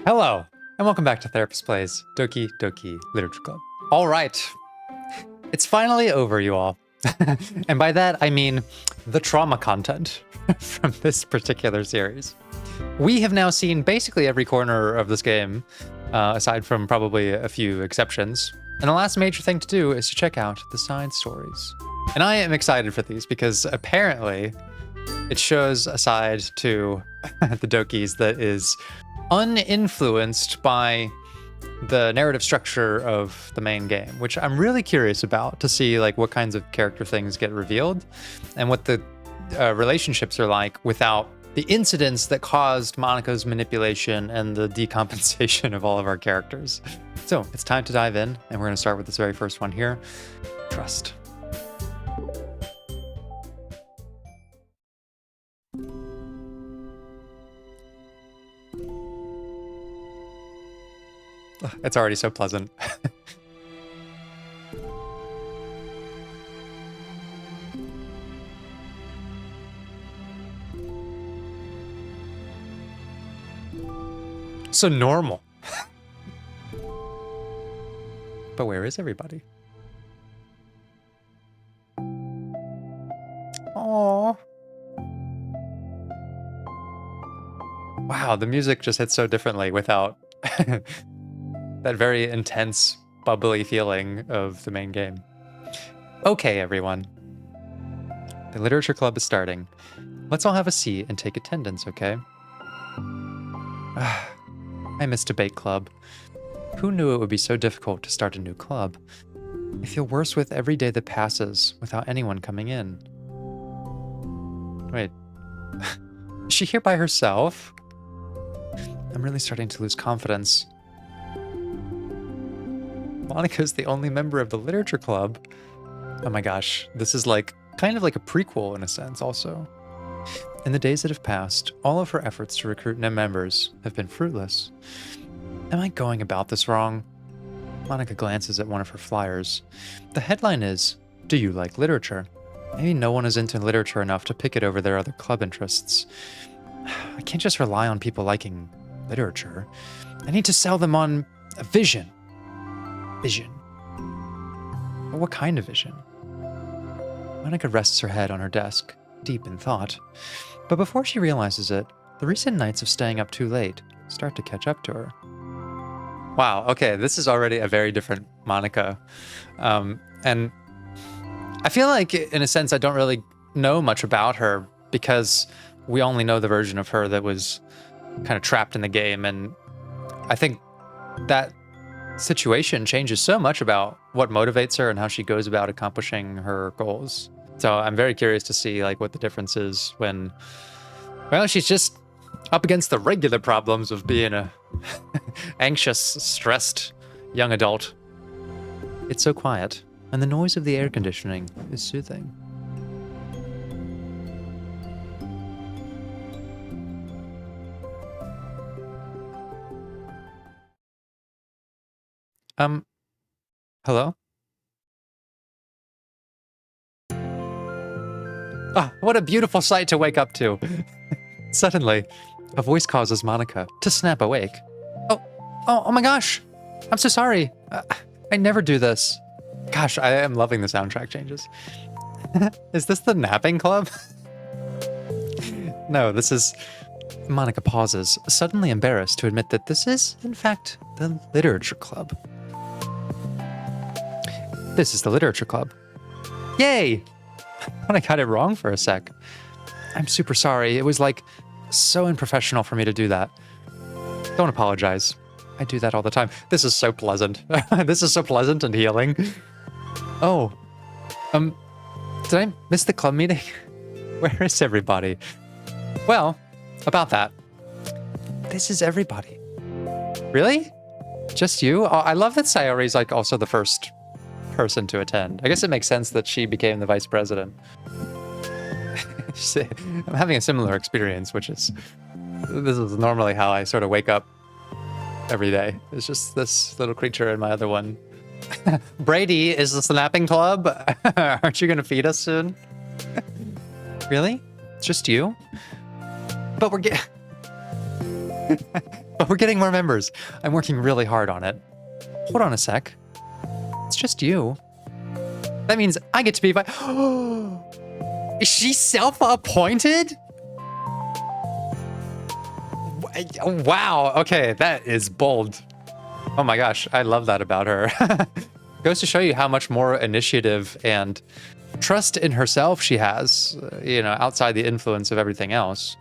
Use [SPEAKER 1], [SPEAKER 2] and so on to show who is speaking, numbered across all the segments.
[SPEAKER 1] Hello, and welcome back to Therapist Plays Doki Doki Literature Club. All right, it's finally over, you all. And by that, I mean the trauma content from this particular series. We have now seen basically every corner of this game, aside from probably a few exceptions. And the last major thing to do is to check out the side stories. And I am excited for these because apparently it shows a side to the Dokis that is uninfluenced by the narrative structure of the main game, which I'm really curious about to see like what kinds of character things get revealed and what the relationships are like without the incidents that caused Monika's manipulation and the decompensation of all of our characters. So it's time to dive in, and we're going to start with this very first one here, Trust. It's already so pleasant. So normal. But where is everybody? Aww. Wow, the music just hits so differently without that very intense, bubbly feeling of the main game. Okay, everyone. The literature club is starting. Let's all have a seat and take attendance, okay? I miss debate club. Who knew it would be so difficult to start a new club? I feel worse with every day that passes without anyone coming in. Wait, is she here by herself? I'm really starting to lose confidence. Monika's the only member of the literature club. Oh my gosh, this is like kind of like a prequel in a sense also. In the days that have passed, all of her efforts to recruit new members have been fruitless. Am I going about this wrong? Monika glances at one of her flyers. The headline is, "Do you like literature?" Maybe no one is into literature enough to pick it over their other club interests. I can't just rely on people liking literature. I need to sell them on a vision. Vision. But what kind of vision? Monika rests her head on her desk, deep in thought. But before she realizes it, the recent nights of staying up too late start to catch up to her. Wow, okay, this is already a very different Monika. And I feel like, in a sense, I don't really know much about her because we only know the version of her that was kind of trapped in the game. And I think that situation changes so much about what motivates her and how she goes about accomplishing her goals. So I'm very curious to see like what the difference is when, well, she's just up against the regular problems of being a anxious, stressed young adult. It's so quiet, and the noise of the air conditioning is soothing. Hello? Ah, what a beautiful sight to wake up to. Suddenly, a voice causes Monika to snap awake. Oh my gosh! I'm so sorry. I never do this. Gosh, I am loving the soundtrack changes. Is this the napping club? No, this is... Monika pauses, suddenly embarrassed to admit that this is, in fact, the literature club. This is the literature club. Yay! I got it wrong for a sec. I'm super sorry. It was like so unprofessional for me to do that. Don't apologize. I do that all the time. This is so pleasant. This is so pleasant and healing. Oh, did I miss the club meeting? Where is everybody? Well, about that. This is everybody. Really? Just you? Oh, I love that Sayori's like also the first person to attend. I guess it makes sense that she became the vice president. I'm having a similar experience, which is, this is normally how I sort of wake up every day. It's just this little creature in my other one. Brady, is the snapping club? Aren't you going to feed us soon? Really? It's just you? But we're getting... But we're getting more members. I'm working really hard on it. Hold on a sec. It's just you. That means I get to be Is she self-appointed? Wow. Okay, that is bold. Oh my gosh, I love that about her. Goes to show you how much more initiative and trust in herself she has, outside the influence of everything else.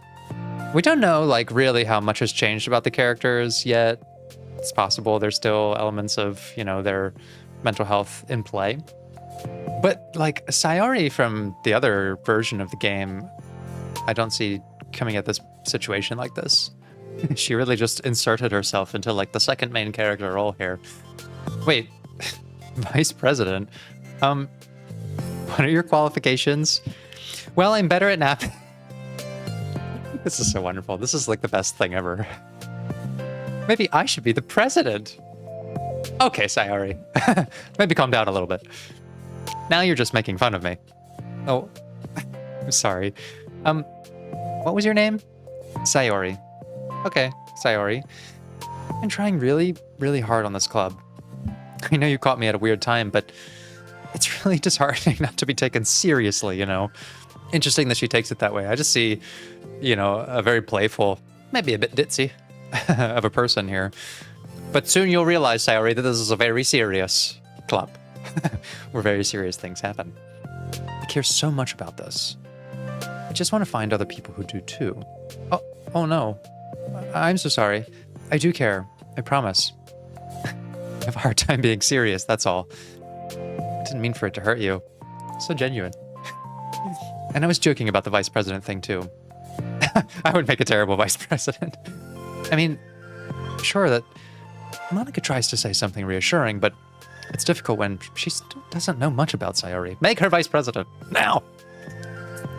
[SPEAKER 1] We don't know, like, really how much has changed about the characters yet. It's possible there's still elements of, their mental health in play. But, like, Sayori from the other version of the game, I don't see coming at this situation like this. She really just inserted herself into, like, the second main character role here. Wait, Vice President? What are your qualifications? Well, I'm better at napping. This is so wonderful. This is like the best thing ever. Maybe I should be the president. Okay, Sayori. Maybe calm down a little bit. Now you're just making fun of me. Oh, I'm sorry. What was your name? Sayori. Okay, Sayori. I've been trying really, really hard on this club. I know you caught me at a weird time, but it's really disheartening not to be taken seriously, Interesting that she takes it that way. I just see, a very playful, maybe a bit ditzy of a person here. But soon you'll realize, Sayori, that this is a very serious club where very serious things happen. I care so much about this. I just want to find other people who do too. Oh no. I'm so sorry. I do care. I promise. I have a hard time being serious, that's all. I didn't mean for it to hurt you. So genuine. And I was joking about the vice president thing too. I would make a terrible vice president. I mean, sure that Monica tries to say something reassuring, but it's difficult when she still doesn't know much about Sayori. Make her vice president, now!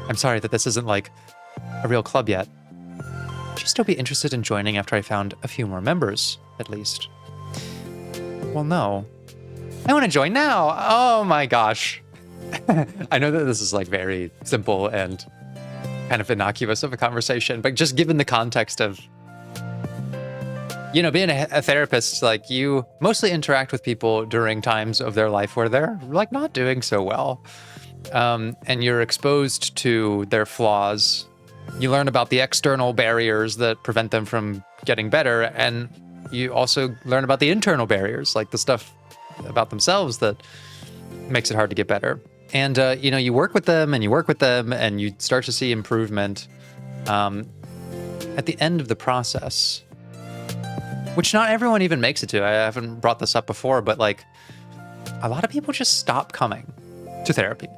[SPEAKER 1] I'm sorry that this isn't like a real club yet. She'd still be interested in joining after I found a few more members, at least. Well, no. I want to join now! Oh my gosh. I know that this is like very simple and kind of innocuous of a conversation, but just given the context of, being a therapist, like you mostly interact with people during times of their life where they're like not doing so well. And you're exposed to their flaws. You learn about the external barriers that prevent them from getting better. And you also learn about the internal barriers, like the stuff about themselves that makes it hard to get better. And, you work with them and you start to see improvement at the end of the process, which not everyone even makes it to. I haven't brought this up before, but like a lot of people just stop coming to therapy.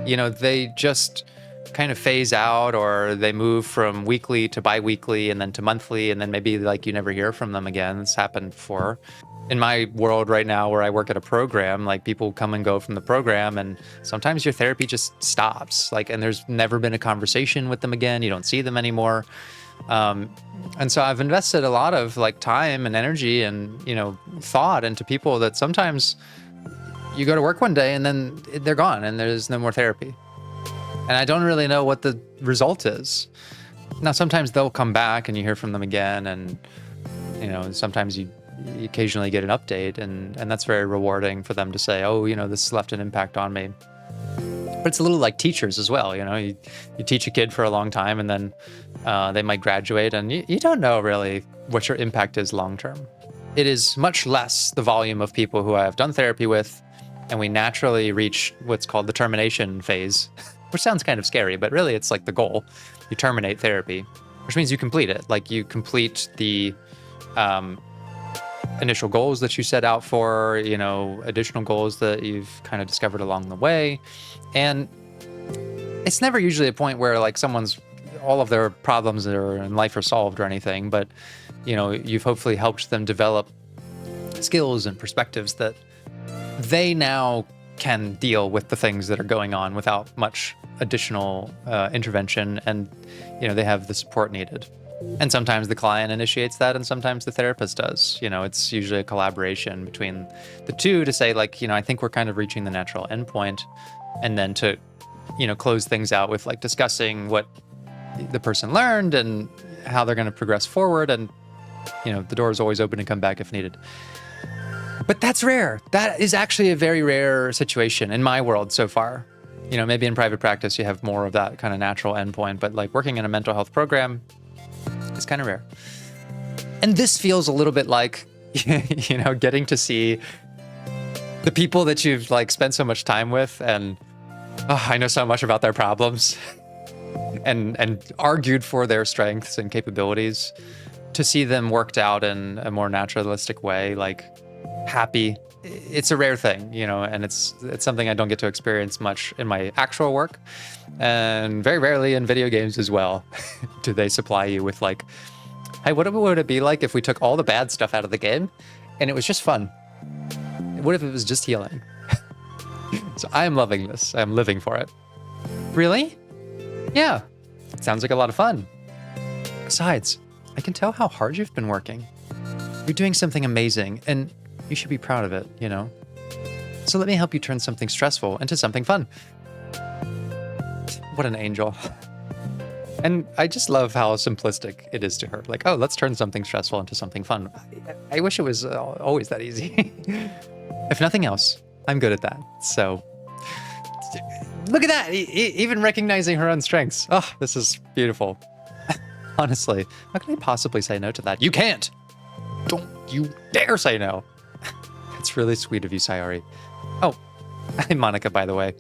[SPEAKER 1] They just kind of phase out, or they move from weekly to bi-weekly and then to monthly, and then maybe like you never hear from them again. It's happened before. In my world right now where I work at a program, like people come and go from the program, and sometimes your therapy just stops, and there's never been a conversation with them again. You don't see them anymore. And so I've invested a lot of like time and energy and, thought into people that sometimes you go to work one day and then they're gone and there's no more therapy. And I don't really know what the result is. Now, sometimes they'll come back and you hear from them again, and, sometimes you occasionally get an update, and that's very rewarding for them to say, oh, this left an impact on me. But it's a little like teachers as well. You teach a kid for a long time, and then they might graduate, and you don't know really what your impact is long term. It is much less the volume of people who I have done therapy with, and we naturally reach what's called the termination phase, which sounds kind of scary, but really it's like the goal. You terminate therapy, which means you complete it. Like you complete the initial goals that you set out for, additional goals that you've kind of discovered along the way. And it's never usually a point where like all of their problems in life are solved or anything, but you've hopefully helped them develop skills and perspectives that they now can deal with the things that are going on without much additional intervention, and they have the support needed. And sometimes the client initiates that, and sometimes the therapist does. It's usually a collaboration between the two to say, like, I think we're kind of reaching the natural endpoint, and then to, close things out with like discussing what the person learned and how they're going to progress forward. And, the door is always open to come back if needed. But that's rare. That is actually a very rare situation in my world so far. Maybe in private practice, you have more of that kind of natural endpoint, but like working in a mental health program is kind of rare. And this feels a little bit like, getting to see the people that you've like spent so much time with, and I know so much about their problems and argued for their strengths and capabilities, to see them worked out in a more naturalistic way, like happy. It's a rare thing, and it's something I don't get to experience much in my actual work, and very rarely in video games as well. Do they supply you with like, hey, what would it be like if we took all the bad stuff out of the game and it was just fun? What if it was just healing? So I am loving this. I'm living for it. Really? Yeah. It sounds like a lot of fun. Besides, I can tell how hard you've been working. You're doing something amazing, and you should be proud of it, So let me help you turn something stressful into something fun. What an angel. And I just love how simplistic it is to her. Like, oh, let's turn something stressful into something fun. I wish it was always that easy. If nothing else, I'm good at that. So look at that. Even recognizing her own strengths. Oh, this is beautiful. Honestly, how can I possibly say no to that? You can't. Don't you dare say no. It's really sweet of you, Sayori. Oh, I'm Monica, by the way.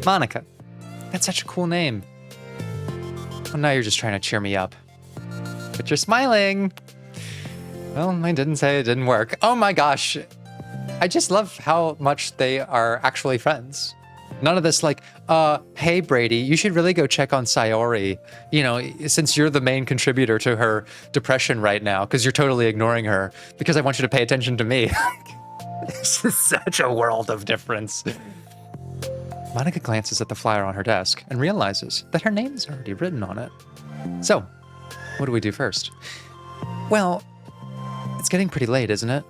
[SPEAKER 1] Monica. That's such a cool name. Well, now you're just trying to cheer me up. But you're smiling. Well, I didn't say it didn't work. Oh my gosh. I just love how much they are actually friends. None of this like, hey, Brady, you should really go check on Sayori, since you're the main contributor to her depression right now, because you're totally ignoring her, because I want you to pay attention to me. This is such a world of difference. Monica glances at the flyer on her desk and realizes that her name is already written on it. So, what do we do first? Well, it's getting pretty late, isn't it?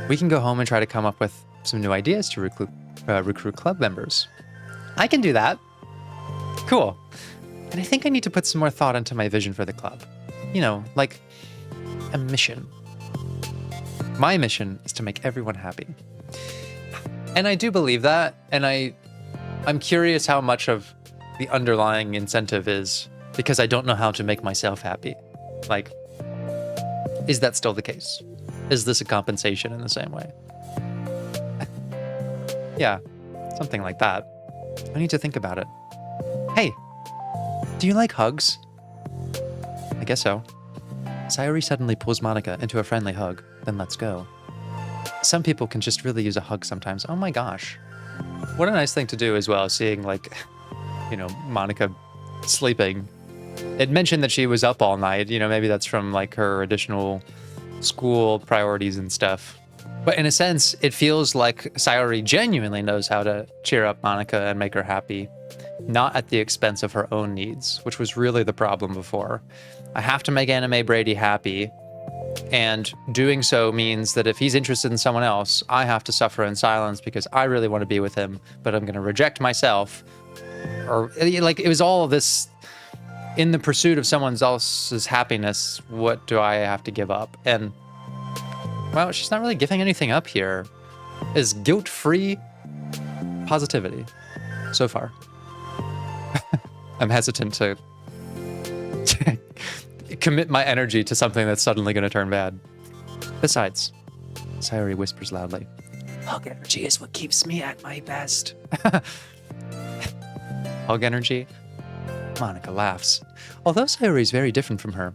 [SPEAKER 1] We can go home and try to come up with some new ideas to recruit club members. I can do that. Cool. And I think I need to put some more thought into my vision for the club. Like a mission. My mission is to make everyone happy. And I do believe that, and I'm curious how much of the underlying incentive is because I don't know how to make myself happy. Like, is that still the case? Is this a compensation in the same way? Yeah, something like that. I need to think about it. Hey, do you like hugs? I guess so. Sayori suddenly pulls Monica into a friendly hug, then lets go. Some people can just really use a hug sometimes. Oh my gosh. What a nice thing to do as well, seeing like, Monica sleeping. It mentioned that she was up all night, maybe that's from like her additional school priorities and stuff. But in a sense, it feels like Sayori genuinely knows how to cheer up Monica and make her happy, not at the expense of her own needs, which was really the problem before. I have to make Anime Brady happy, and doing so means that if he's interested in someone else, I have to suffer in silence because I really want to be with him, but I'm going to reject myself. Or like, it was all of this in the pursuit of someone else's happiness. What do I have to give up? And well, she's not really giving anything up here. Is guilt-free positivity so far. I'm hesitant to commit my energy to something that's suddenly going to turn bad. Besides, Sayori whispers loudly, hug energy is what keeps me at my best. Hug energy? Monica laughs. Although Sayori is very different from her,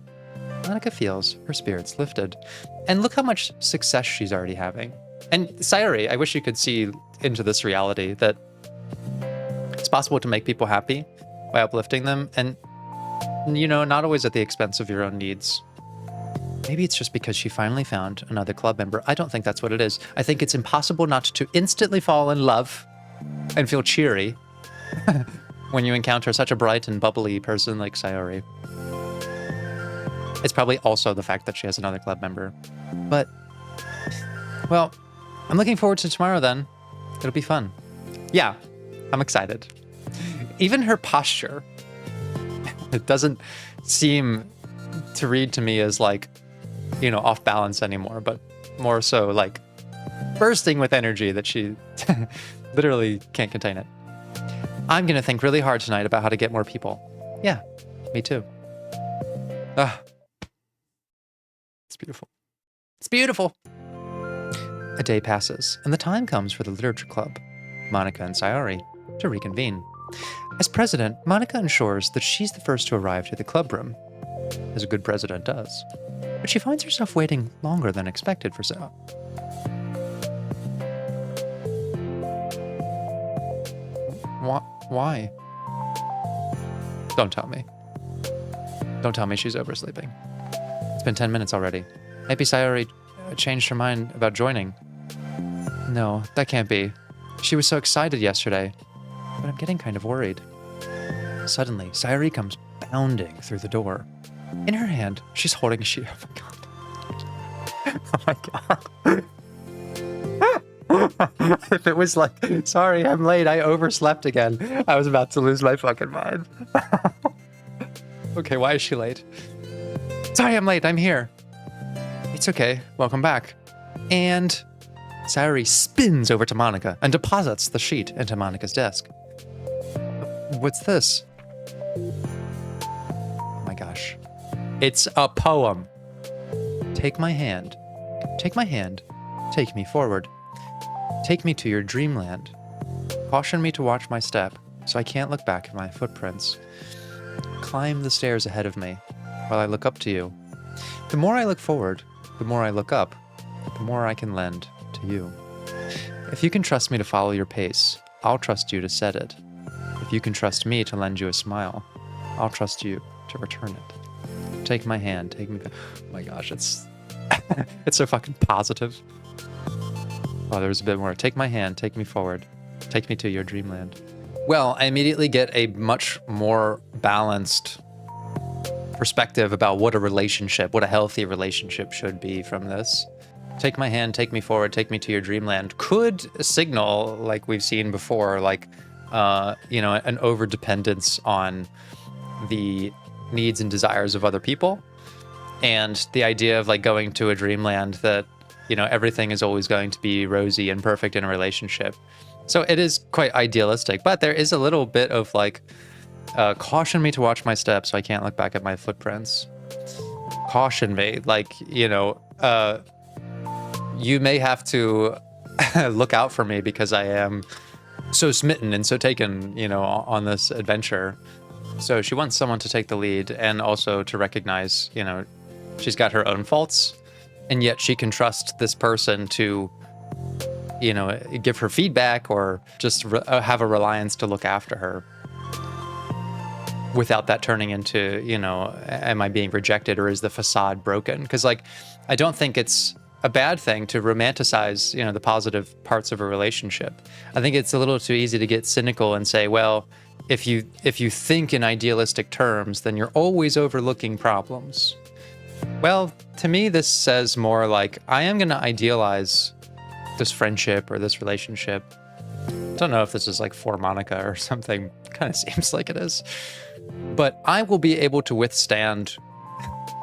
[SPEAKER 1] Monica feels her spirits lifted. And look how much success she's already having. And Sayori, I wish you could see into this reality that it's possible to make people happy by uplifting them, and not always at the expense of your own needs. Maybe it's just because she finally found another club member. I don't think that's what it is. I think it's impossible not to instantly fall in love and feel cheery when you encounter such a bright and bubbly person like Sayori. It's probably also the fact that she has another club member. But, well, I'm looking forward to tomorrow then. It'll be fun. Yeah, I'm excited. Even her posture, it doesn't seem to read to me as like, off balance anymore, but more so like bursting with energy that she literally can't contain it. I'm going to think really hard tonight about how to get more people. Yeah, me too. It's beautiful. It's beautiful. A day passes, and the time comes for the literature club, Monica and Sayori, to reconvene. As president, Monica ensures that she's the first to arrive to the club room, as a good president does. But she finds herself waiting longer than expected for so. Why? Don't tell me. Don't tell me she's oversleeping. It's been 10 minutes already. Maybe Sayori changed her mind about joining. No, that can't be. She was so excited yesterday, but I'm getting kind of worried. Suddenly, Sayori comes bounding through the door. In her hand, she's holding a sheet. Oh my god. If it was like, sorry, I'm late, I overslept again, I was about to lose my fucking mind. Okay, why is she late? Sorry, I'm late, I'm here. It's okay, welcome back. And Sayori spins over to Monica and deposits the sheet into Monica's desk. What's this? Oh my gosh. It's a poem. Take my hand. Take my hand. Take me forward. Take me to your dreamland. Caution me to watch my step, so I can't look back at my footprints. Climb the stairs ahead of me, while I look up to you. The more I look forward, the more I look up, the more I can lend to you. If you can trust me to follow your pace, I'll trust you to set it. If you can trust me to lend you a smile, I'll trust you to return it. Take my hand, take me... Oh my gosh, it's... it's so fucking positive. Oh, there's a bit more. Take my hand, take me forward. Take me to your dreamland. Well, I immediately get a much more balanced perspective about what a relationship, what a healthy relationship should be from this. Take my hand, take me forward, take me to your dreamland could signal, like we've seen before, like, an overdependence on the needs and desires of other people. And the idea of like going to a dreamland that, everything is always going to be rosy and perfect in a relationship. So it is quite idealistic, but there is a little bit of like, caution me to watch my steps so I can't look back at my footprints. Caution me, like, you may have to look out for me because I am so smitten and so taken, on this adventure. So she wants someone to take the lead and also to recognize, she's got her own faults, and yet she can trust this person to, give her feedback or just have a reliance to look after her without that turning into, am I being rejected or is the facade broken? Because like, I don't think it's a bad thing to romanticize, the positive parts of a relationship. I think it's a little too easy to get cynical and say, well, if you think in idealistic terms, then you're always overlooking problems. Well, to me, this says more like, I am going to idealize this friendship or this relationship. Don't know if this is like for Monica or something. Kind of seems like it is. But I will be able to withstand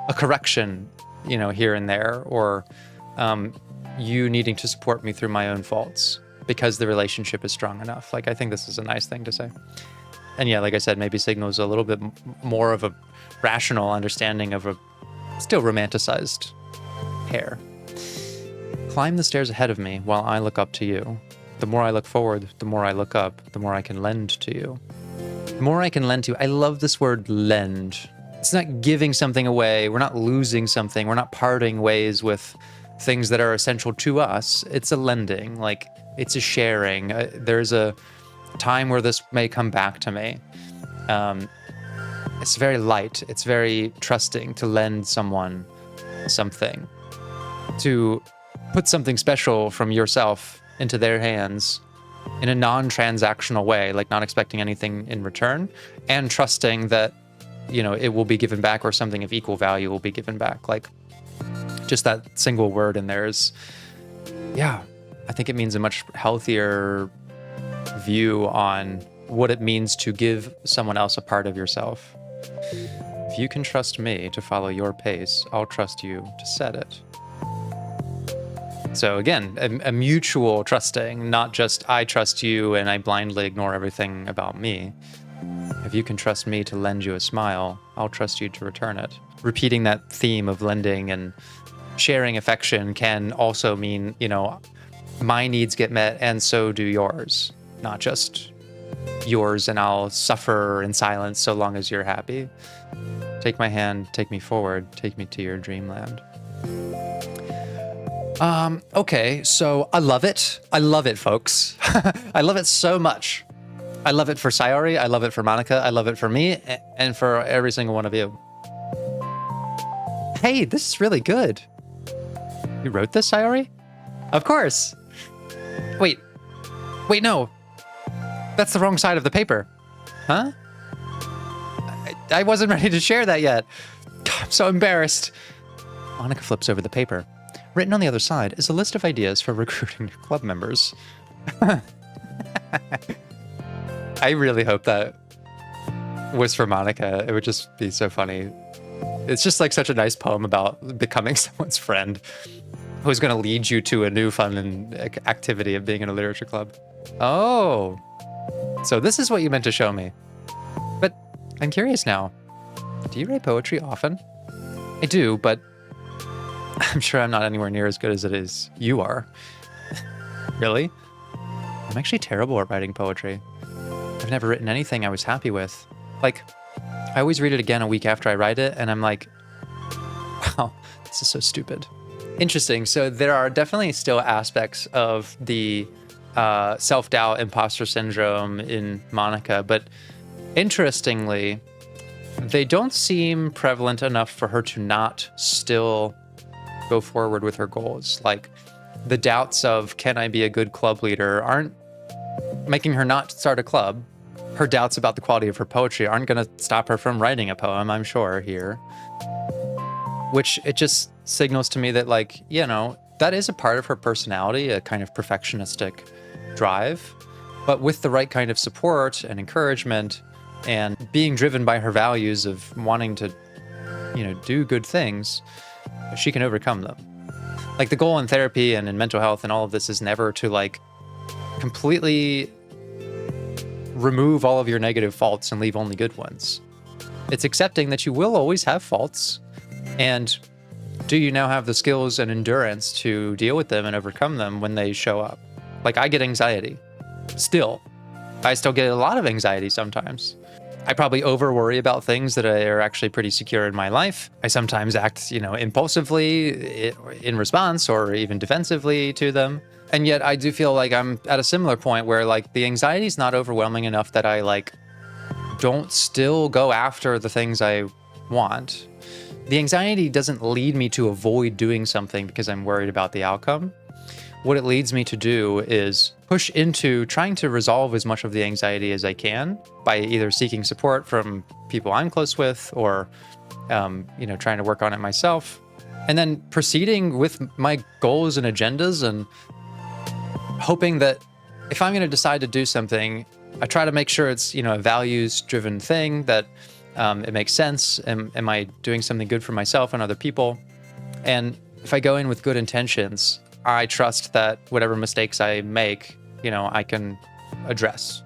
[SPEAKER 1] a correction, here and there, or you needing to support me through my own faults because the relationship is strong enough. Like, I think this is a nice thing to say. And yeah, like I said, maybe signals a little bit more of a rational understanding of a still romanticized pair. Climb the stairs ahead of me while I look up to you. The more I look forward, the more I look up, the more I can lend to you. The more I can lend to you. I love this word lend. It's not giving something away. We're not losing something. We're not parting ways with things that are essential to us. It's a lending, like it's a sharing. There's a time where this may come back to me. It's very light. It's very trusting to lend someone something, to put something special from yourself into their hands in a non-transactional way, like not expecting anything in return and trusting that, it will be given back or something of equal value will be given back. Like just that single word in there is, I think it means a much healthier view on what it means to give someone else a part of yourself. If you can trust me to follow your pace, I'll trust you to set it. So again, a mutual trusting, not just I trust you and I blindly ignore everything about me. If you can trust me to lend you a smile, I'll trust you to return it. Repeating that theme of lending and sharing affection can also mean, my needs get met and so do yours, not just yours and I'll suffer in silence so long as you're happy. Take my hand, take me forward, take me to your dreamland. Okay, so I love it. I love it, folks. I love it so much. I love it for Sayori, I love it for Monica, I love it for me, and for every single one of you. Hey, this is really good. You wrote this, Sayori? Of course. Wait, no. That's the wrong side of the paper. Huh? I wasn't ready to share that yet. God, I'm so embarrassed. Monica flips over the paper. Written on the other side is a list of ideas for recruiting new club members. I really hope that was for Monica. It would just be so funny. It's just like such a nice poem about becoming someone's friend who's going to lead you to a new fun and activity of being in a literature club. Oh, so this is what you meant to show me. But I'm curious now. Do you write poetry often? I do, but I'm sure I'm not anywhere near as good as it is you are. Really? I'm actually terrible at writing poetry. I've never written anything I was happy with. Like, I always read it again a week after I write it, and I'm like, wow, this is so stupid. Interesting. So there are definitely still aspects of the self-doubt, imposter syndrome in Monica, but interestingly, they don't seem prevalent enough for her to not still go forward with her goals. Like, the doubts of, can I be a good club leader, aren't making her not start a club. Her doubts about the quality of her poetry aren't going to stop her from writing a poem, I'm sure, here. Which it just signals to me that, like, that is a part of her personality, a kind of perfectionistic drive. But with the right kind of support and encouragement and being driven by her values of wanting to, do good things, she can overcome them. Like, the goal in therapy and in mental health and all of this is never to, like, completely remove all of your negative faults and leave only good ones. It's accepting that you will always have faults, and do you now have the skills and endurance to deal with them and overcome them when they show up? Like, I get anxiety. Still. I still get a lot of anxiety sometimes. I probably over worry about things that are actually pretty secure in my life. I sometimes act, impulsively in response or even defensively to them. And yet I do feel like I'm at a similar point where, like, the anxiety is not overwhelming enough that I, like, don't still go after the things I want. The anxiety doesn't lead me to avoid doing something because I'm worried about the outcome. What it leads me to do is push into trying to resolve as much of the anxiety as I can by either seeking support from people I'm close with or, trying to work on it myself. And then proceeding with my goals and agendas and hoping that if I'm going to decide to do something, I try to make sure it's, a values-driven thing, that it makes sense. Am I doing something good for myself and other people? And if I go in with good intentions, I trust that whatever mistakes I make, I can address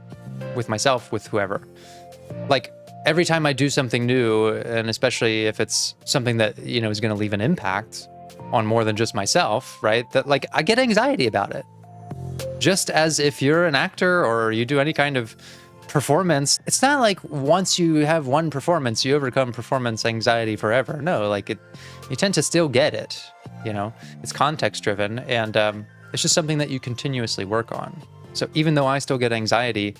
[SPEAKER 1] with myself, with whoever. Like, every time I do something new, and especially if it's something that, is going to leave an impact on more than just myself, right? That, like, I get anxiety about it. Just as if you're an actor or you do any kind of performance, it's not like once you have one performance, you overcome performance anxiety forever. No, like, you tend to still get it, it's context driven, and it's just something that you continuously work on. So even though I still get anxiety,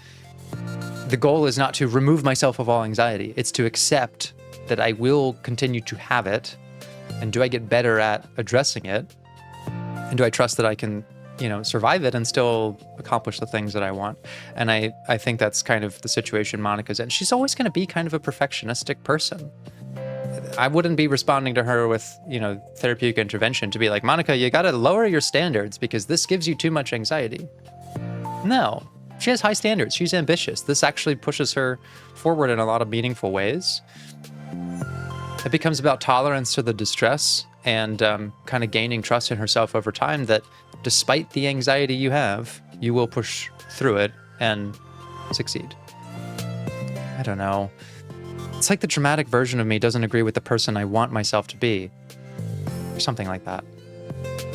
[SPEAKER 1] the goal is not to remove myself of all anxiety. It's to accept that I will continue to have it. And do I get better at addressing it? And do I trust that I can, survive it and still accomplish the things that I want? And I think that's kind of the situation Monica's in. She's always going to be kind of a perfectionistic person. I wouldn't be responding to her with, therapeutic intervention to be like, Monica, you got to lower your standards because this gives you too much anxiety. No, she has high standards. She's ambitious. This actually pushes her forward in a lot of meaningful ways. It becomes about tolerance to the distress and kind of gaining trust in herself over time that despite the anxiety you have, you will push through it and succeed. I don't know. It's like the dramatic version of me doesn't agree with the person I want myself to be. Or something like that.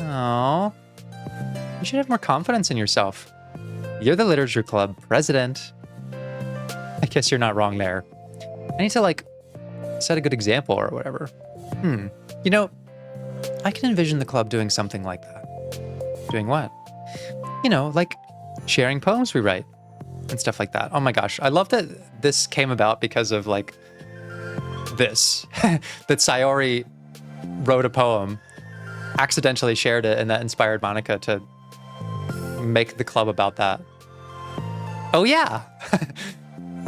[SPEAKER 1] Oh, you should have more confidence in yourself. You're the literature club president. I guess you're not wrong there. I need to like set a good example or whatever. You know, I can envision the club doing something like that. Doing what? You know, like sharing poems we write and stuff like that. Oh my gosh, I love that this came about because of like this, that Sayori wrote a poem, accidentally shared it, and that inspired Monica to make the club about that. Oh yeah,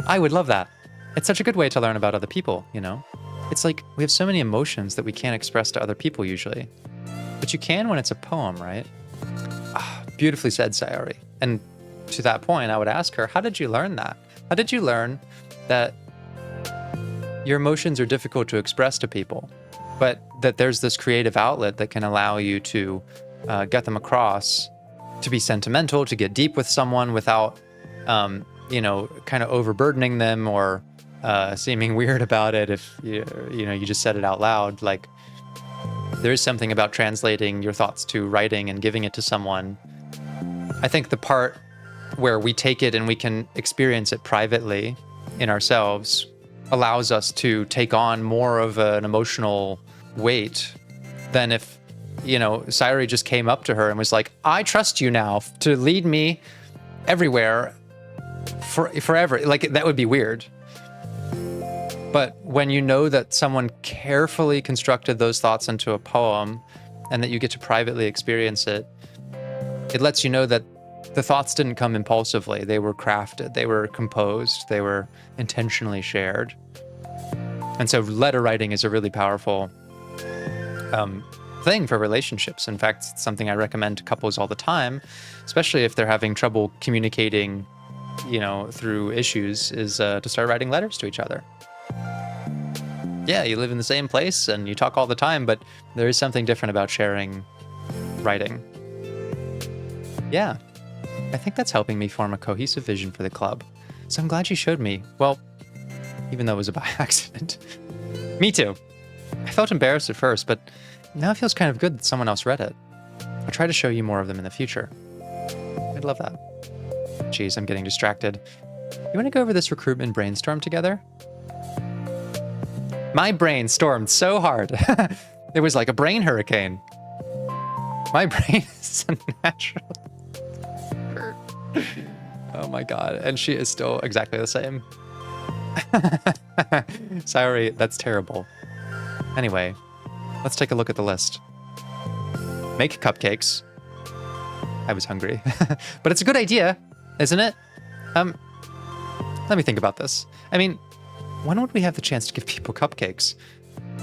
[SPEAKER 1] I would love that. It's such a good way to learn about other people, you know? It's like we have so many emotions that we can't express to other people usually. But you can when it's a poem, right? Beautifully said, Sayori. And to that point, I would ask her, how did you learn that? How did you learn that your emotions are difficult to express to people, but that there's this creative outlet that can allow you to get them across, to be sentimental, to get deep with someone without, you know, kind of overburdening them or seeming weird about it if you just said it out loud. Like, there is something about translating your thoughts to writing and giving it to someone. I think the part where we take it and we can experience it privately in ourselves allows us to take on more of an emotional weight than if, you know, Sayori just came up to her and was like, I trust you now to lead me everywhere forever. Like, that would be weird. But when you know that someone carefully constructed those thoughts into a poem and that you get to privately experience it, it lets you know that the thoughts didn't come impulsively. They were crafted, they were composed, they were intentionally shared. And so letter writing is a really powerful thing for relationships. In fact, it's something I recommend to couples all the time, especially if they're having trouble communicating, you know, through issues, is to start writing letters to each other. Yeah, you live in the same place and you talk all the time, but there is something different about sharing writing. Yeah, I think that's helping me form a cohesive vision for the club. So I'm glad you showed me. Well, even though it was by accident. Me too. I felt embarrassed at first, but now it feels kind of good that someone else read it. I'll try to show you more of them in the future. I'd love that. Jeez, I'm getting distracted. You want to go over this recruitment brainstorm together? My brain stormed so hard. It was like a brain hurricane. My brain is a natural. Oh my God. And she is still exactly the same. Sorry, that's terrible. Anyway, let's take a look at the list. Make cupcakes. I was hungry. But it's a good idea, isn't it? Let me think about this. I mean, when would we have the chance to give people cupcakes?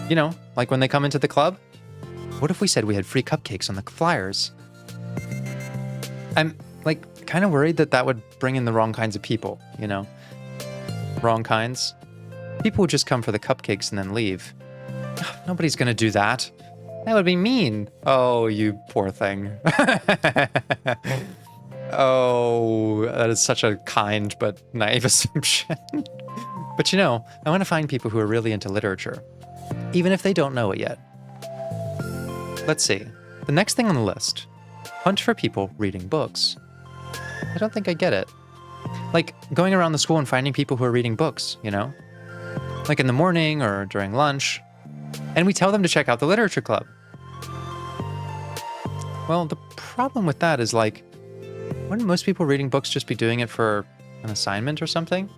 [SPEAKER 1] You know, like when they come into the club? What if we said we had free cupcakes on the flyers? I'm like kind of worried that that would bring in the wrong kinds of people, you know? Wrong kinds. People would just come for the cupcakes and then leave. Nobody's gonna do that. That would be mean. Oh, you poor thing. Oh, that is such a kind but naive assumption. But you know, I want to find people who are really into literature, even if they don't know it yet. Let's see. The next thing on the list. Hunt for people reading books. I don't think I get it. Like going around the school and finding people who are reading books, you know? Like in the morning or during lunch. And we tell them to check out the literature club. Well, the problem with that is like, wouldn't most people reading books just be doing it for an assignment or something?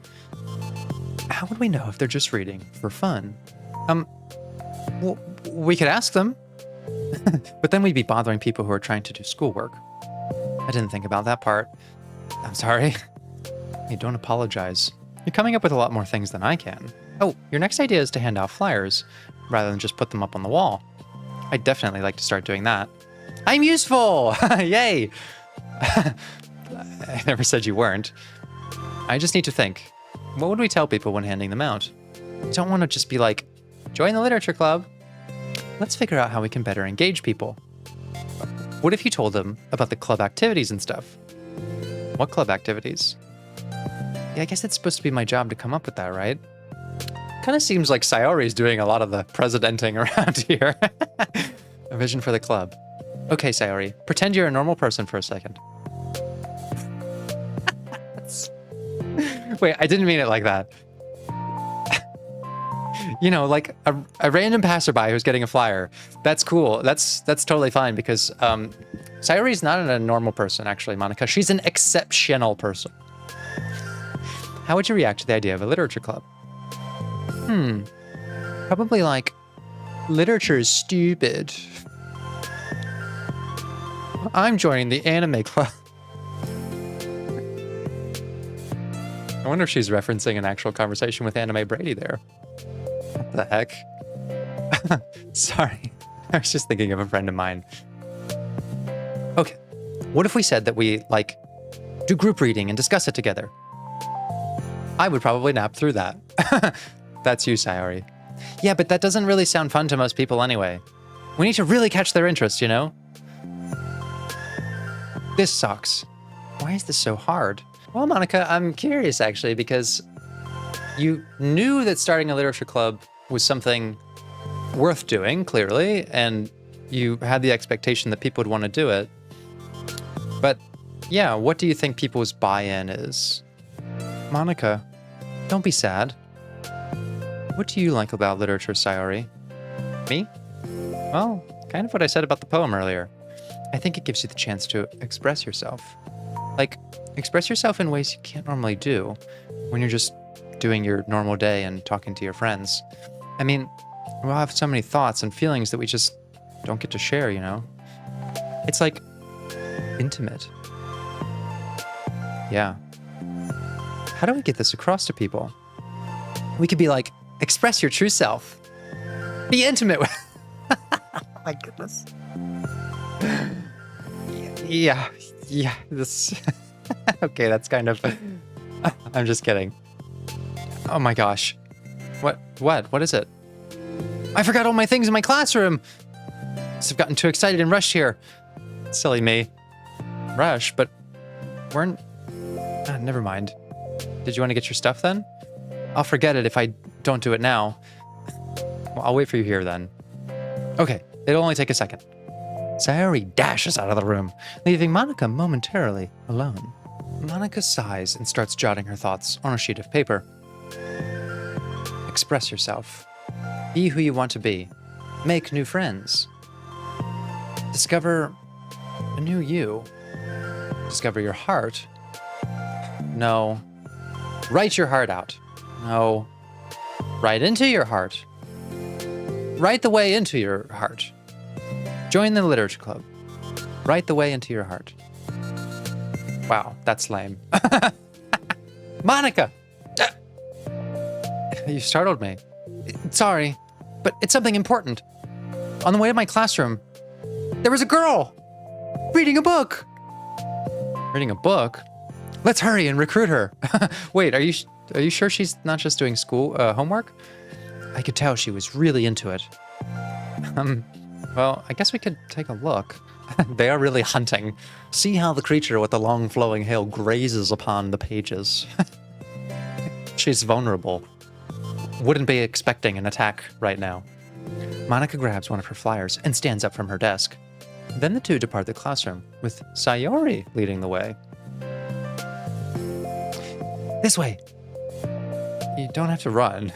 [SPEAKER 1] How would we know if they're just reading for fun? Well, we could ask them, but then we'd be bothering people who are trying to do schoolwork. I didn't think about that part. I'm sorry. Hey, don't apologize. You're coming up with a lot more things than I can. Oh, your next idea is to hand out flyers rather than just put them up on the wall. I'd definitely like to start doing that. I'm useful! Yay! I never said you weren't. I just need to think. What would we tell people when handing them out? I don't want to just be like, join the literature club. Let's figure out how we can better engage people. What if you told them about the club activities and stuff? What club activities? Yeah, I guess it's supposed to be my job to come up with that, right? Kind of seems like Sayori's doing a lot of the presidenting around here. A vision for the club. Okay, Sayori, pretend you're a normal person for a second. Wait, I didn't mean it like that. You know, like a random passerby who's getting a flyer. That's cool. That's totally fine because Sayori's not a normal person, actually, Monica. She's an exceptional person. How would you react to the idea of a literature club? Probably like, literature is stupid. I'm joining the anime club. I wonder if she's referencing an actual conversation with Anime Brady there. What the heck? Sorry. I was just thinking of a friend of mine. Okay. What if we said that we, like, do group reading and discuss it together? I would probably nap through that. That's you, Sayori. Yeah, but that doesn't really sound fun to most people anyway. We need to really catch their interest, you know? This sucks. Why is this so hard? Well, Monica, I'm curious, actually, because you knew that starting a literature club was something worth doing, clearly, and you had the expectation that people would want to do it. But, yeah, what do you think people's buy-in is? Monica, don't be sad. What do you like about literature, Sayori? Me? Well, kind of what I said about the poem earlier. I think it gives you the chance to express yourself. Like, express yourself in ways you can't normally do when you're just doing your normal day and talking to your friends. I mean, we all have so many thoughts and feelings that we just don't get to share, you know? It's like intimate. Yeah. How do we get this across to people? We could be like, express your true self. Be intimate with... Oh my goodness. Yeah, this... Okay, that's kind of... I'm just kidding. Oh my gosh. What is it? I forgot all my things in my classroom! I've gotten too excited and rushed here. Silly me. Rush, but we're... never mind. Did you want to get your stuff then? I'll forget it if I don't do it now. Well, I'll wait for you here then. Okay, it'll only take a second. Sayori dashes out of the room, leaving Monica momentarily alone. Monica sighs and starts jotting her thoughts on a sheet of paper. Express yourself. Be who you want to be. Make new friends. Discover a new you. Discover your heart. No. Write your heart out. No. Write into your heart. Write the way into your heart. Join the literature club. Write the way into your heart. Wow, that's lame. Monica! You startled me. Sorry, but it's something important. On the way to my classroom, there was a girl reading a book. Reading a book? Let's hurry and recruit her. Wait, are you sure she's not just doing school homework? I could tell she was really into it. Well, I guess we could take a look. They are really hunting. See how the creature with the long flowing hair grazes upon the pages. She's vulnerable. Wouldn't be expecting an attack right now. Monica grabs one of her flyers and stands up from her desk. Then the two depart the classroom, with Sayori leading the way. This way! You don't have to run.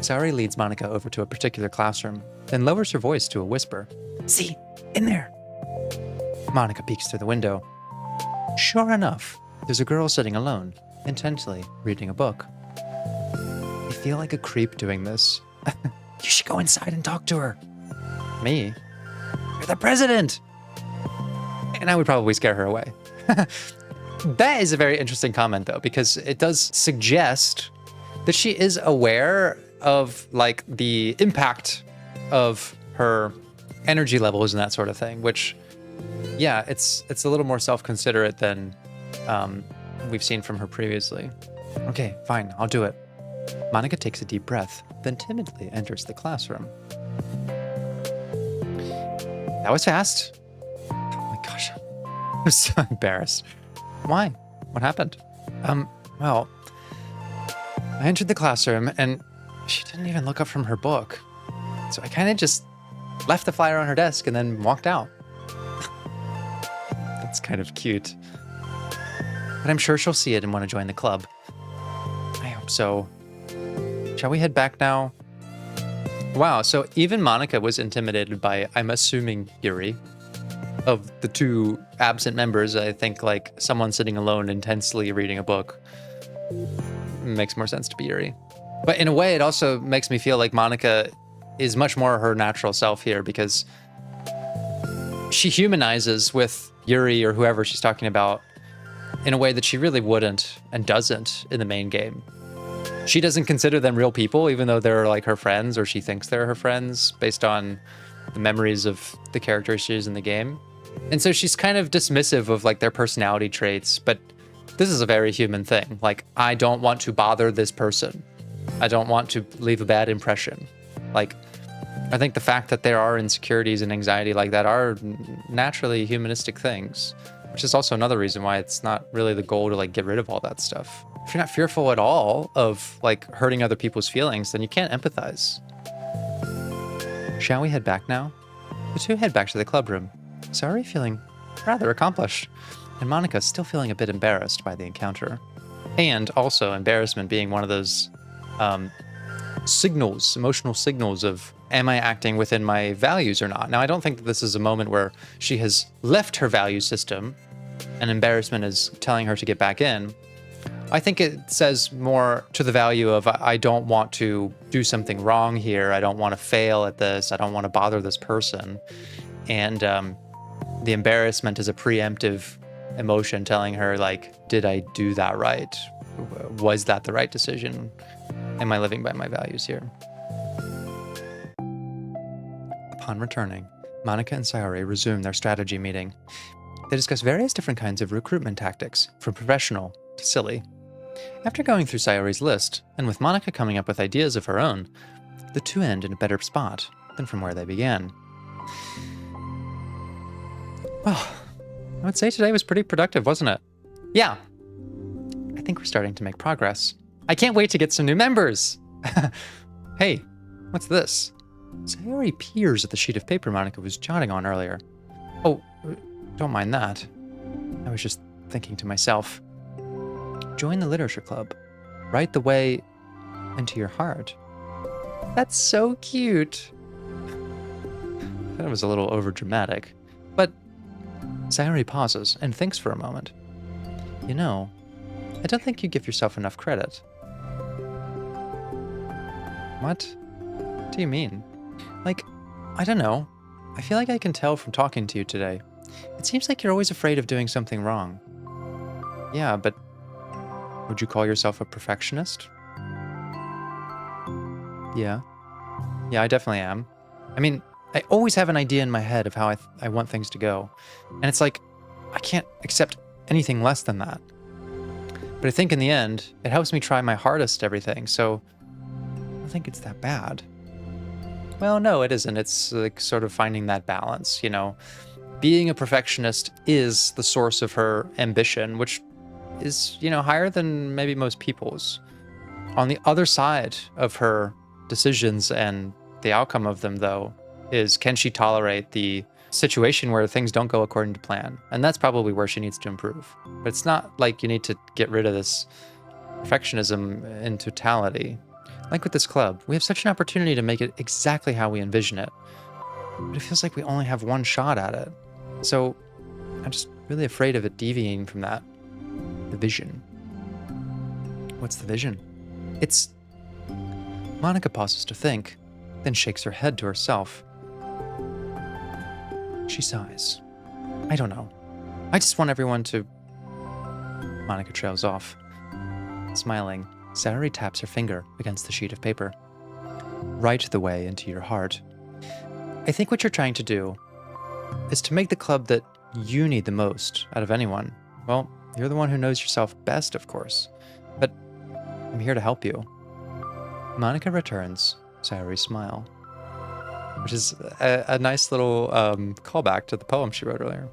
[SPEAKER 1] Sayori leads Monica over to a particular classroom, then lowers her voice to a whisper. See, in there! Monica peeks through the window. Sure enough, there's a girl sitting alone, intently reading a book. I feel like a creep doing this. You should go inside and talk to her. Me? You're the president! And I would probably scare her away. That is a very interesting comment, though, because it does suggest that she is aware of, like, the impact of her energy levels and that sort of thing, which, yeah, it's a little more self-considerate than we've seen from her previously. Okay, fine, I'll do it. Monica takes a deep breath, then timidly enters the classroom. That was fast. Oh my gosh. I'm so embarrassed. Why? What happened? Well, I entered the classroom and she didn't even look up from her book. So I kind of just left the flyer on her desk and then walked out. That's kind of cute. But I'm sure she'll see it and want to join the club. I hope so. Shall we head back now? Wow, so even Monica was intimidated by, I'm assuming, Yuri. Of the two absent members, I think like someone sitting alone intensely reading a book makes more sense to be Yuri. But in a way, it also makes me feel like Monica is much more her natural self here because she humanizes with Yuri or whoever she's talking about in a way that she really wouldn't and doesn't in the main game. She doesn't consider them real people, even though they're like her friends, or she thinks they're her friends based on the memories of the characters she is in the game. And so she's kind of dismissive of like their personality traits, but this is a very human thing. Like, I don't want to bother this person. I don't want to leave a bad impression. Like, I think the fact that there are insecurities and anxiety like that are naturally humanistic things, which is also another reason why it's not really the goal to like get rid of all that stuff. If you're not fearful at all of like hurting other people's feelings, then you can't empathize. Shall we head back now? The two head back to the club room. Sayori feeling rather accomplished, and Monica still feeling a bit embarrassed by the encounter. And also embarrassment being one of those signals, emotional signals of, am I acting within my values or not? Now, I don't think that this is a moment where she has left her value system and embarrassment is telling her to get back in. I think it says more to the value of, I don't want to do something wrong here. I don't want to fail at this. I don't want to bother this person. And the embarrassment is a preemptive emotion telling her, like, did I do that right? Was that the right decision? Am I living by my values here? Upon returning, Monica and Sayori resume their strategy meeting. They discuss various different kinds of recruitment tactics, from professional to silly. After going through Sayori's list, and with Monica coming up with ideas of her own, the two end in a better spot than from where they began. Well, I would say today was pretty productive, wasn't it? Yeah. I think we're starting to make progress. I can't wait to get some new members! Hey, what's this? Sayori peers at the sheet of paper Monica was jotting on earlier. Oh, don't mind that. I was just thinking to myself. Join the literature club. Write the way into your heart. That's so cute. That was a little overdramatic. But Sayori pauses and thinks for a moment. You know, I don't think you give yourself enough credit. What? What do you mean? Like, I don't know. I feel like I can tell from talking to you today. It seems like you're always afraid of doing something wrong. Yeah, but would you call yourself a perfectionist? Yeah. Yeah, I definitely am. I mean, I always have an idea in my head of how I want things to go. And it's like, I can't accept anything less than that. But I think in the end, it helps me try my hardest at everything, so I don't think it's that bad. Well, no, it isn't. It's like sort of finding that balance, you know. Being a perfectionist is the source of her ambition, which is, you know, higher than maybe most people's. On the other side of her decisions and the outcome of them, though, is can she tolerate the situation where things don't go according to plan? And that's probably where she needs to improve. But it's not like you need to get rid of this perfectionism in totality. Like with this club, we have such an opportunity to make it exactly how we envision it. But it feels like we only have one shot at it. So I'm just really afraid of it deviating from that. The vision. What's the vision? It's... Monica pauses to think, then shakes her head to herself. She sighs. I don't know. I just want everyone to... Monica trails off. Smiling, Sayori taps her finger against the sheet of paper. Write the way into your heart. I think what you're trying to do is to make the club that you need the most out of anyone. Well, you're the one who knows yourself best, of course. But I'm here to help you. Monica returns Sayori's smile, which is a nice little callback to the poem she wrote earlier.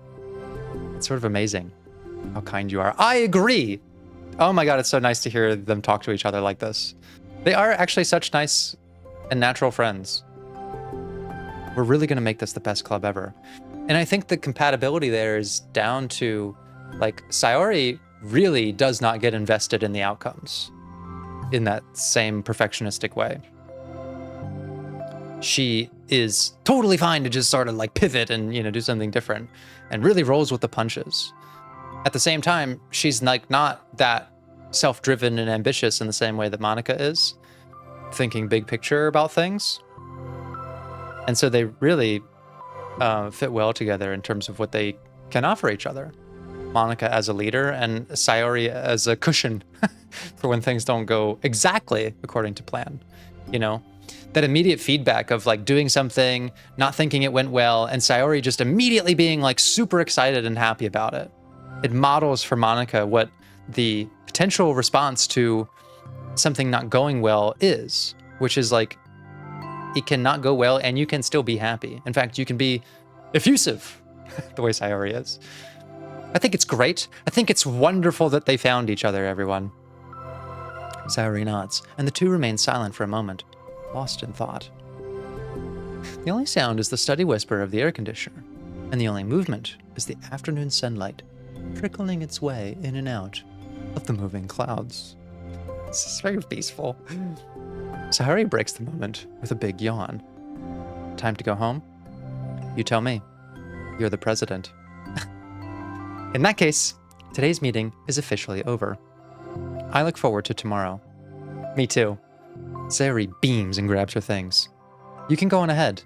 [SPEAKER 1] It's sort of amazing how kind you are. I agree! Oh my god, it's so nice to hear them talk to each other like this. They are actually such nice and natural friends. We're really going to make this the best club ever. And I think the compatibility there is down to, like, Sayori really does not get invested in the outcomes in that same perfectionistic way. She is totally fine to just sort of like pivot and, do something different and really rolls with the punches. At the same time, she's like not that self-driven and ambitious in the same way that Monica is, thinking big picture about things. And so they really fit well together in terms of what they can offer each other. Monica as a leader and Sayori as a cushion for when things don't go exactly according to plan. That immediate feedback of like doing something, not thinking it went well, and Sayori just immediately being like super excited and happy about it. It models for Monica what the potential response to something not going well is, which is like, it cannot go well and you can still be happy. In fact, you can be effusive the way Sayori is. I think it's great. I think it's wonderful that they found each other, everyone. Sayori nods, and the two remain silent for a moment, lost in thought. The only sound is the steady whisper of the air conditioner, and the only movement is the afternoon sunlight trickling its way in and out of the moving clouds. This is very peaceful. Sayori breaks the moment with a big yawn. Time to go home? You tell me. You're the president. In that case, today's meeting is officially over. I look forward to tomorrow. Me too. Sayori beams and grabs her things. You can go on ahead.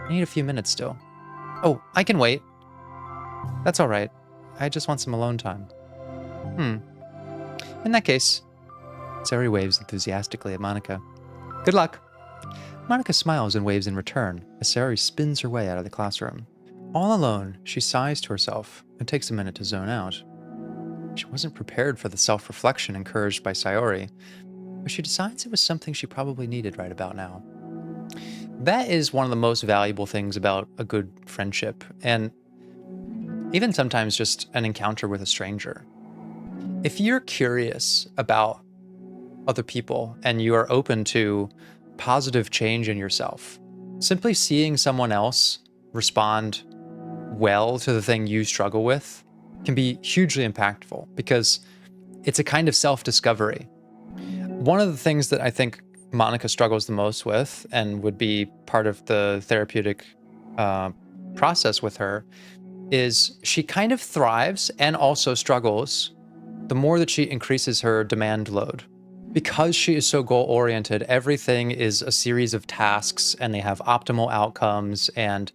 [SPEAKER 1] I need a few minutes still. Oh, I can wait. That's all right. I just want some alone time. In that case, Sayori waves enthusiastically at Monica. Good luck. Monica smiles and waves in return as Sayori spins her way out of the classroom. All alone, she sighs to herself and takes a minute to zone out. She wasn't prepared for the self-reflection encouraged by Sayori, but she decides it was something she probably needed right about now. That is one of the most valuable things about a good friendship, and even sometimes just an encounter with a stranger. If you're curious about other people and you are open to positive change in yourself, simply seeing someone else respond well to the thing you struggle with can be hugely impactful because it's a kind of self-discovery. One of the things that I think Monica struggles the most with and would be part of the therapeutic process with her is she kind of thrives and also struggles the more that she increases her demand load. Because she is so goal-oriented, everything is a series of tasks and they have optimal outcomes, and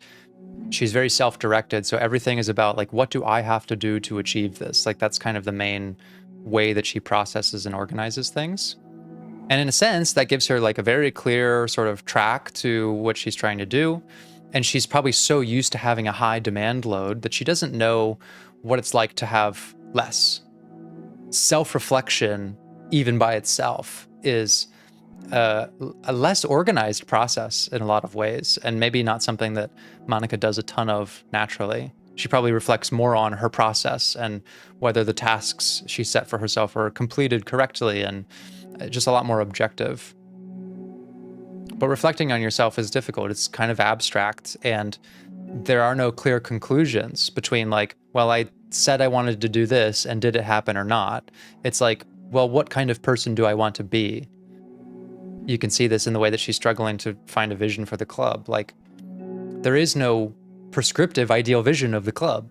[SPEAKER 1] she's very self-directed. So everything is about like, what do I have to do to achieve this? Like that's kind of the main way that she processes and organizes things. And in a sense, that gives her like a very clear sort of track to what she's trying to do. And she's probably so used to having a high demand load that she doesn't know what it's like to have less. Self-reflection, even by itself, is a less organized process in a lot of ways, and maybe not something that Monica does a ton of naturally. She probably reflects more on her process and whether the tasks she set for herself are completed correctly, and just a lot more objective. But reflecting on yourself is difficult. It's kind of abstract, and there are no clear conclusions between like, well, I said I wanted to do this, and did it happen or not? It's like, well, what kind of person do I want to be? You can see this in the way that she's struggling to find a vision for the club. Like, there is no prescriptive ideal vision of the club.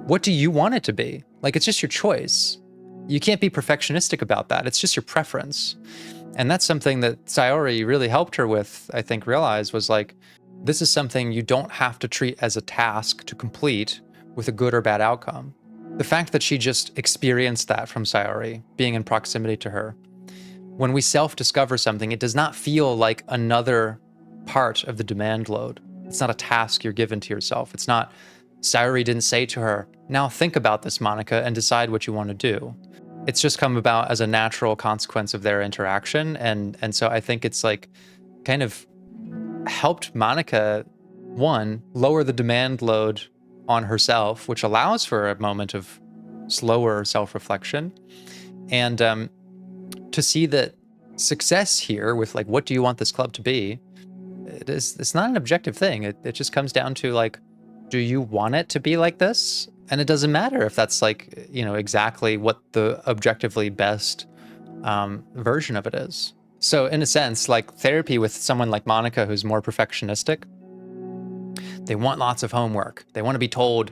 [SPEAKER 1] What do you want it to be? Like, it's just your choice. You can't be perfectionistic about that. It's just your preference. And that's something that Sayori really helped her with, I think, realize was like, this is something you don't have to treat as a task to complete with a good or bad outcome. The fact that she just experienced that from Sayori, being in proximity to her. When we self-discover something, it does not feel like another part of the demand load. It's not a task you're given to yourself. It's not, Sayori didn't say to her, now think about this, Monica, and decide what you want to do. It's just come about as a natural consequence of their interaction. And so I think it's like kind of helped Monica, one, lower the demand load on herself, which allows for a moment of slower self-reflection. And to see that success here with like, what do you want this club to be? It's not an objective thing. It just comes down to like, do you want it to be like this? And it doesn't matter if that's like, exactly what the objectively best version of it is. So in a sense, like therapy with someone like Monica, who's more perfectionistic, they want lots of homework. They want to be told,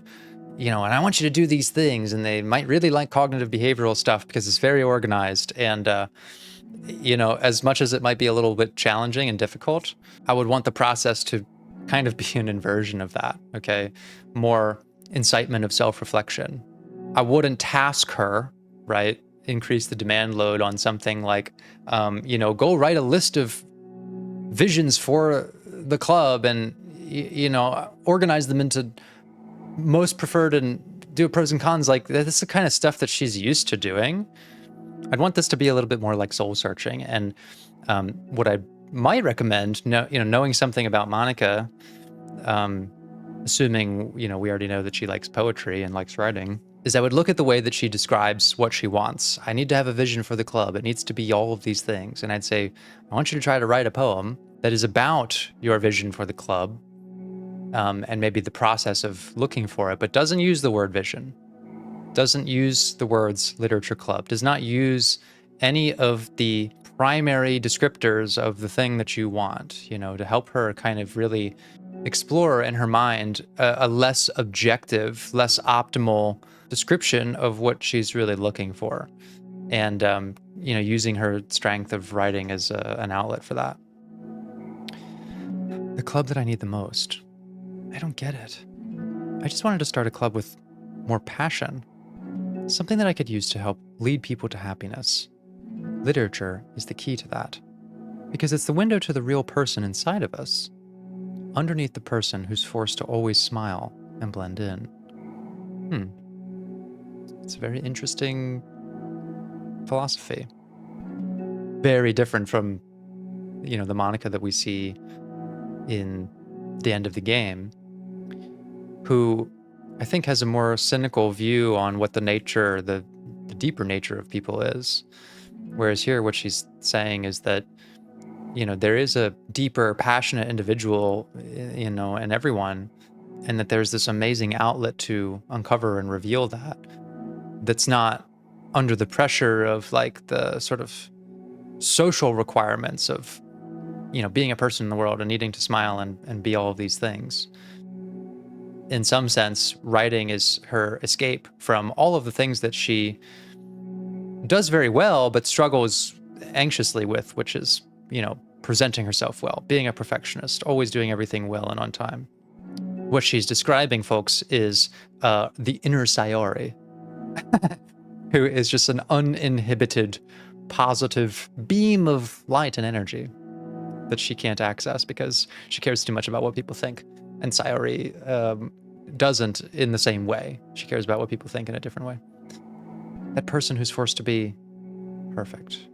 [SPEAKER 1] and I want you to do these things. And they might really like cognitive behavioral stuff because it's very organized. And, as much as it might be a little bit challenging and difficult, I would want the process to kind of be an inversion of that, okay? More incitement of self-reflection. I wouldn't task her, right? Increase the demand load on something like, go write a list of visions for the club and, organize them into most preferred and do pros and cons. Like, this is the kind of stuff that she's used to doing. I'd want this to be a little bit more like soul searching. And what I might recommend, knowing something about Monica, assuming, we already know that she likes poetry and likes writing, is I would look at the way that she describes what she wants. I need to have a vision for the club. It needs to be all of these things. And I'd say, I want you to try to write a poem that is about your vision for the club, and maybe the process of looking for it, but doesn't use the word vision, doesn't use the words literature club, does not use any of the primary descriptors of the thing that you want, to help her kind of really explore in her mind a less objective, less optimal description of what she's really looking for. And, using her strength of writing as an outlet for that. The club that I need the most. I don't get it. I just wanted to start a club with more passion. Something that I could use to help lead people to happiness. Literature is the key to that, because it's the window to the real person inside of us, underneath the person who's forced to always smile and blend in. It's a very interesting philosophy. Very different from, the Monica that we see in the end of the game, who I think has a more cynical view on what the nature, the deeper nature of people is. Whereas here, what she's saying is that, there is a deeper, passionate individual, in everyone, and that there's this amazing outlet to uncover and reveal that, that's not under the pressure of like the sort of social requirements of, being a person in the world and needing to smile and be all of these things. In some sense, writing is her escape from all of the things that she does very well, but struggles anxiously with, which is, presenting herself well, being a perfectionist, always doing everything well and on time. What she's describing, folks, is the inner Sayori, who is just an uninhibited, positive beam of light and energy that she can't access because she cares too much about what people think. And Sayori doesn't in the same way. She cares about what people think in a different way. That person who's forced to be perfect.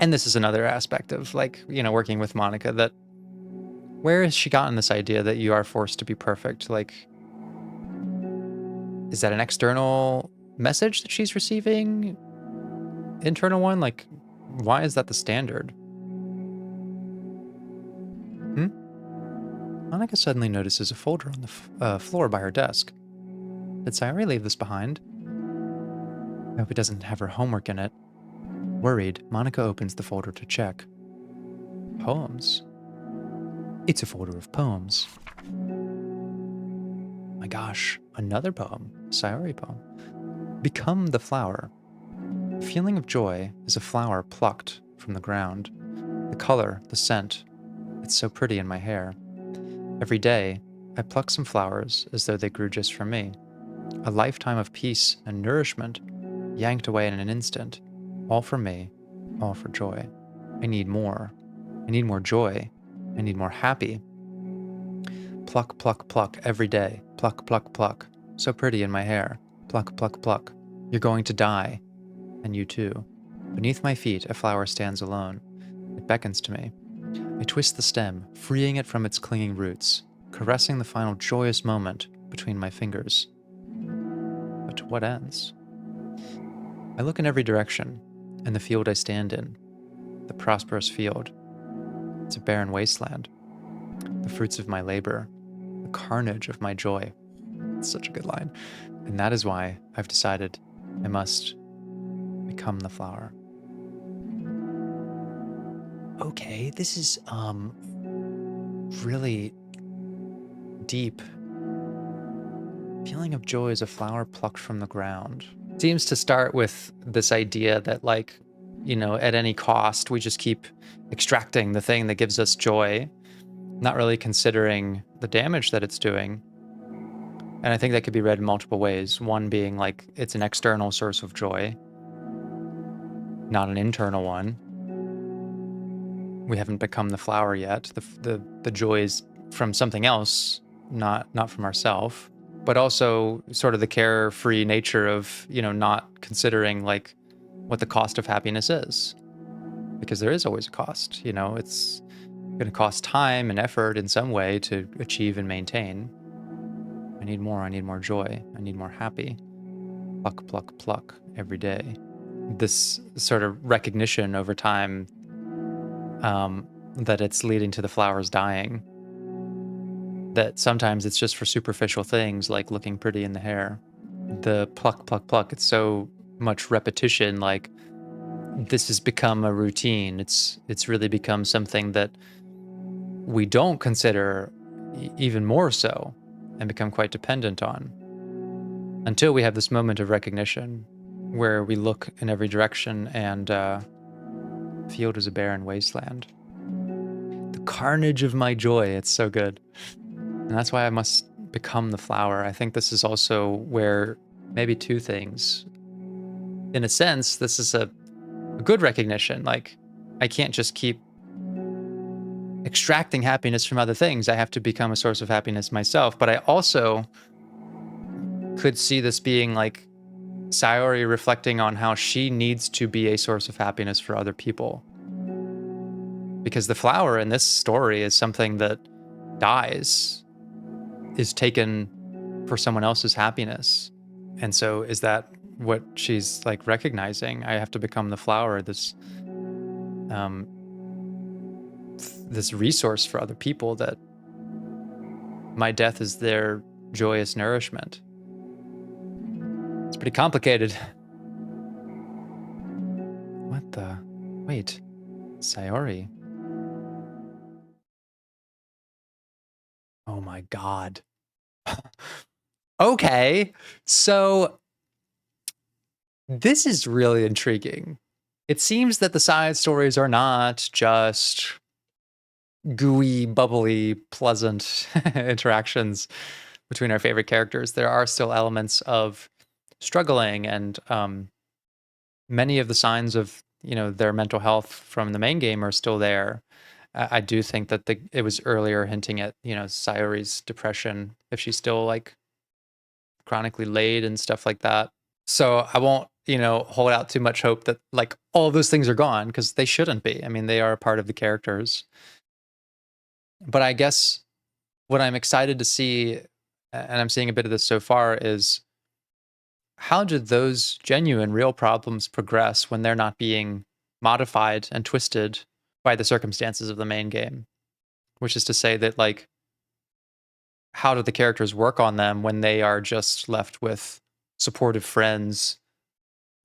[SPEAKER 1] And this is another aspect of like, working with Monica, that where has she gotten this idea that you are forced to be perfect? Like, is that an external message that she's receiving? Internal one? Like, why is that the standard? Monica suddenly notices a folder on the floor by her desk. Did Sayori leave this behind? I hope it doesn't have her homework in it. Worried, Monica opens the folder to check. Poems. It's a folder of poems. My gosh, another poem. Sayori poem. Become the flower. The feeling of joy is a flower plucked from the ground. The color, the scent. It's so pretty in my hair. Every day, I pluck some flowers as though they grew just for me. A lifetime of peace and nourishment, yanked away in an instant. All for me, all for joy. I need more. I need more joy. I need more happy. Pluck, pluck, pluck every day. Pluck, pluck, pluck. So pretty in my hair. Pluck, pluck, pluck. You're going to die. And you too. Beneath my feet, a flower stands alone. It beckons to me. I twist the stem, freeing it from its clinging roots, caressing the final joyous moment between my fingers. But to what ends? I look in every direction, and the field I stand in, the prosperous field. It's a barren wasteland. The fruits of my labor, the carnage of my joy. It's such a good line. And that is why I've decided I must become the flower. Okay, this is really deep. Feeling of joy is a flower plucked from the ground. Seems to start with this idea that, like, at any cost, we just keep extracting the thing that gives us joy, not really considering the damage that it's doing. And I think that could be read in multiple ways. One being like it's an external source of joy, not an internal one. We haven't become the flower yet. The joy is from something else, not from ourselves. But also sort of the carefree nature of, not considering like what the cost of happiness is. Because there is always a cost, it's going to cost time and effort in some way to achieve and maintain. I need more joy. I need more happy. Pluck, pluck, pluck every day. This sort of recognition over time that it's leading to the flowers dying. That sometimes it's just for superficial things like looking pretty in the hair. The pluck, pluck, pluck, it's so much repetition, like this has become a routine. It's really become something that we don't consider even more so and become quite dependent on until we have this moment of recognition where we look in every direction and field is a barren wasteland. The carnage of my joy, it's so good. And that's why I must become the flower. I think this is also where maybe two things. In a sense, this is a good recognition. Like, I can't just keep extracting happiness from other things. I have to become a source of happiness myself. But I also could see this being like Sayori reflecting on how she needs to be a source of happiness for other people. Because the flower in this story is something that dies, is taken for someone else's happiness. And so is that what she's like recognizing? I have to become the flower, this resource for other people, that my death is their joyous nourishment. It's pretty complicated. What the? Wait, Sayori. Oh my God. Okay, so this is really intriguing. It seems that the side stories are not just gooey, bubbly, pleasant interactions between our favorite characters. There are still elements of struggling and many of the signs of their mental health from the main game are still there. I do think that it was earlier hinting at Sayori's depression, if she's still like chronically laid and stuff like that. So I won't hold out too much hope that like all of those things are gone, because they shouldn't be. I mean, they are a part of the characters. But I guess what I'm excited to see, and I'm seeing a bit of this so far, is how do those genuine, real problems progress when they're not being modified and twisted by the circumstances of the main game? Which is to say that, like, how do the characters work on them when they are just left with supportive friends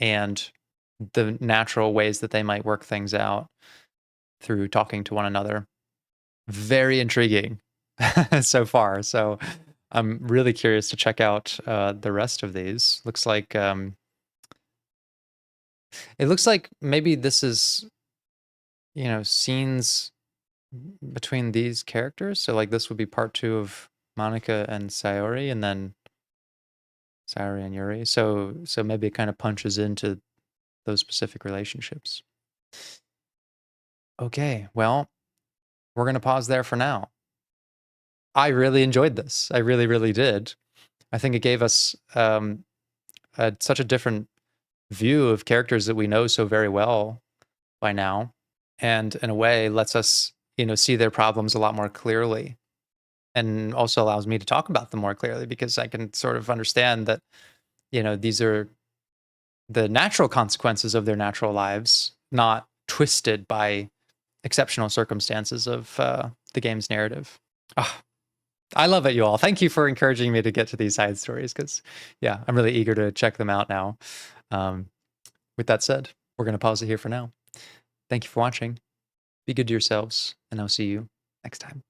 [SPEAKER 1] and the natural ways that they might work things out through talking to one another? Very intriguing so far. So I'm really curious to check out the rest of these. It looks like maybe this is scenes between these characters. So like this would be part 2 of Monica and Sayori, and then Sayori and Yuri. So maybe it kind of punches into those specific relationships. Okay, well, we're gonna pause there for now. I really enjoyed this. I really, really did. I think it gave us such a different view of characters that we know so very well by now, and in a way lets us, see their problems a lot more clearly, and also allows me to talk about them more clearly because I can sort of understand that, these are the natural consequences of their natural lives, not twisted by exceptional circumstances of the game's narrative. Ah, I love it, you all. Thank you for encouraging me to get to these side stories because, yeah, I'm really eager to check them out now. Um, with that said, we're going to pause it here for now. Thank you for watching. Be good to yourselves, and I'll see you next time.